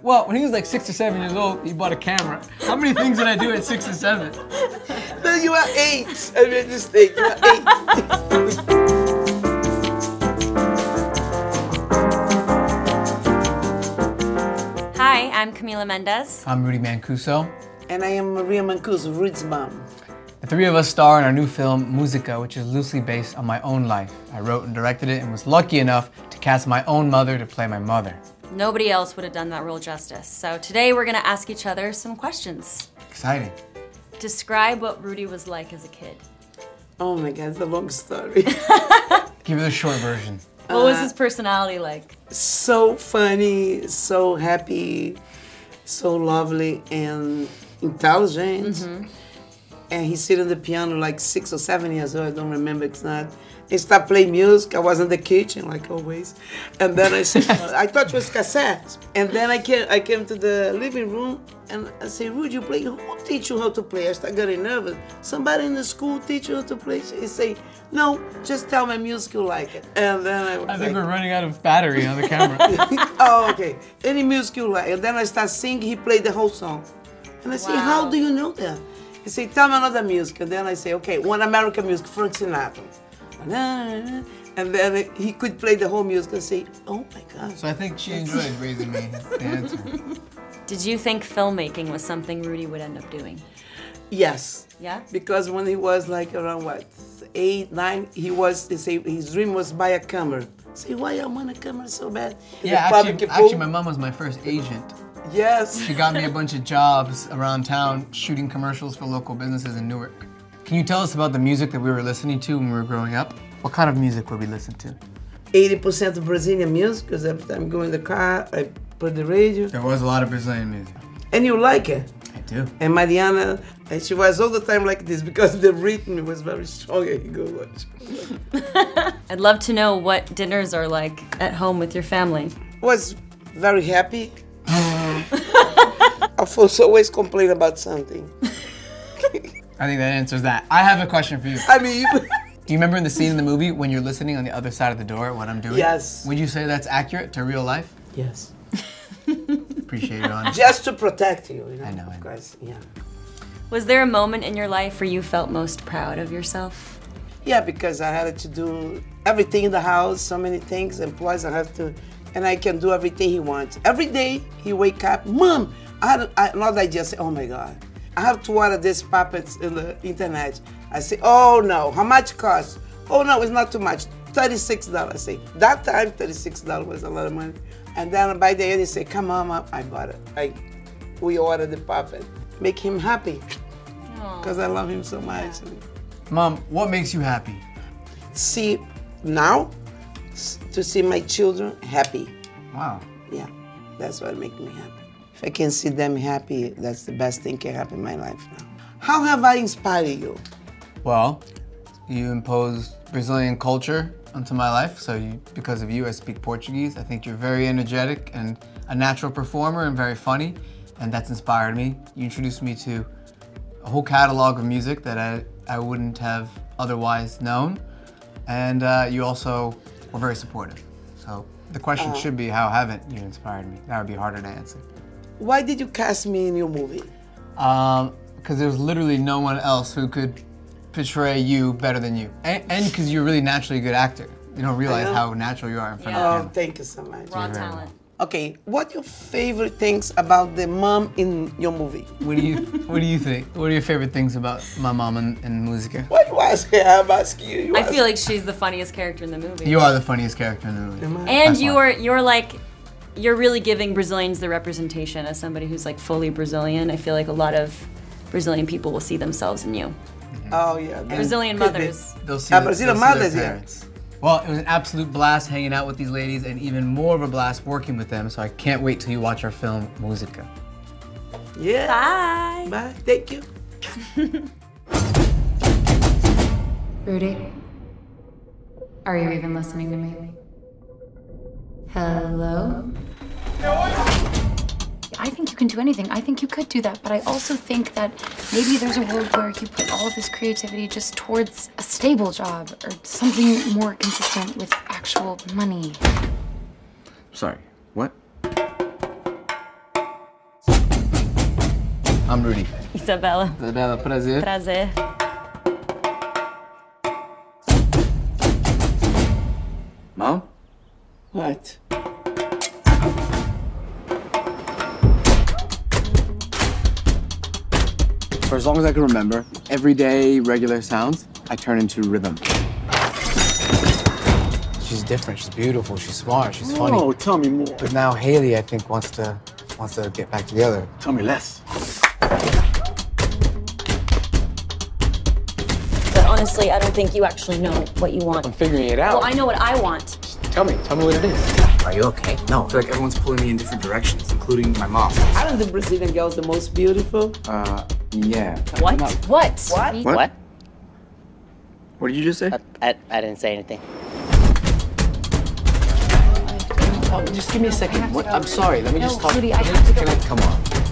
Well, when he was like 6 or 7 years old, he bought a camera. How many things did I do at 6 or 7? No, you are 8. I made a mistake. You are 8. Hi, I'm Camila Mendes. I'm Rudy Mancuso. And I am Maria Mancuso, Rudy's mom. The three of us star in our new film, Musica, which is loosely based on my own life. I wrote and directed it and was lucky enough to cast my own mother to play my mother. Nobody else would have done that role justice. So today we're gonna ask each other some questions. Exciting. Describe what Rudy was like as a kid. Oh my God, it's a long story. Give it a short version. What was his personality like? So funny, so happy, so lovely and intelligent. Mm-hmm. And he sit on the piano like 6 or 7 years old, I don't remember exactly. He started playing music, I was in the kitchen like always. And then I said, I thought it was cassette. And then I came to the living room and I said, Rudy, you play, who teach you how to play? I started getting nervous. Somebody in the school teach you how to play? He say, no, just tell my music you like it. And then I think we're running out of battery on the camera. Oh, okay. Any music you like. And then I start singing, he played the whole song. And I say, how do you know that? He say, tell me another music. And then I say, okay, one American music, Frank Sinatra. And then he could play the whole music and say, oh my God. So I think she enjoyed raising me, the answer. Did you think filmmaking was something Rudy would end up doing? Yes. Yeah? Because when he was like around what, 8, 9, his dream was buy a camera. Say, why I want a camera so bad? Yeah, actually my mom was my first agent. Yes. She got me a bunch of jobs around town shooting commercials for local businesses in Newark. Can you tell us about the music that we were listening to when we were growing up? What kind of music would we listen to? 80% of Brazilian music, because every time I go in the car, I put the radio. There was a lot of Brazilian music. And you like it? I do. And Mariana, and she was all the time like this because the rhythm was very strong. And you go watch. I'd love to know what dinners are like at home with your family. Was very happy. Alfonso always complain about something. I think that answers that. I have a question for you. I mean, do you remember in the scene in the movie when you're listening on the other side of the door what I'm doing? Yes. Would you say that's accurate to real life? Yes. Appreciate your honesty. Just to protect you, you know. I know. Of course, yeah. Was there a moment in your life where you felt most proud of yourself? Yeah, because I had to do everything in the house, so many things, and plus I have to, and I can do everything he wants. Every day he wake up, Mom, I had another idea. I say, oh my God, I have to order these puppets in the internet. I say, oh no, how much cost? Oh no, it's not too much, $36. I say, that time $36 was a lot of money. And then by the end he say, come on, Mom, I bought it. We ordered the puppet. Make him happy, because I love him so much. Mom, what makes you happy? See, now, to see my children happy. Wow. Yeah, that's what makes me happy. If I can see them happy, that's the best thing can happen in my life now. How have I inspired you? Well, you imposed Brazilian culture onto my life, so because of you, I speak Portuguese. I think you're very energetic and a natural performer and very funny, and that's inspired me. You introduced me to a whole catalog of music that I wouldn't have otherwise known, and you also were very supportive. So the question should be, how haven't you inspired me? That would be harder to answer. Why did you cast me in your movie? Because there was literally no one else who could portray you better than you. And because you're a really naturally good actor. You don't realize how natural you are in front of the camera. Oh, thank you so much. Raw talent. Okay, what are your favorite things about the mom in your movie? What do you think? What are your favorite things about my mom in Musica? What you ask her? I'm asking you. I feel like she's the funniest character in the movie. You are the funniest character in the movie. And you're really giving Brazilians the representation as somebody who's like fully Brazilian. I feel like a lot of Brazilian people will see themselves in you. Oh yeah. Brazilian mothers. They'll see Brazilian mothers, yeah. Well, it was an absolute blast hanging out with these ladies and even more of a blast working with them, so I can't wait till you watch our film, Musica. Yeah. Bye. Bye. Thank you. Rudy, are you even listening to me? Hello? I think you can do anything. I think you could do that, but I also think that maybe there's a world where you put all of this creativity just towards a stable job or something more consistent with actual money. Sorry, what? I'm Rudy. Isabella. Isabella, prazer. Prazer. Mom? What? For as long as I can remember, everyday, regular sounds, I turn into rhythm. She's different, she's beautiful, she's smart, she's funny. Oh, tell me more. But now Haley, I think, wants to get back together. Tell me less. But honestly, I don't think you actually know what you want. I'm figuring it out. Well, I know what I want. Tell me what it is. Are you okay? No, I feel like everyone's pulling me in different directions, including my mom. Aren't the Brazilian girls the most beautiful? Yeah. What? No. What? What? What? What did you just say? I didn't say anything. Oh, just give me a second. What? I'm sorry, let me just talk. Rudy, I have to go. Come on.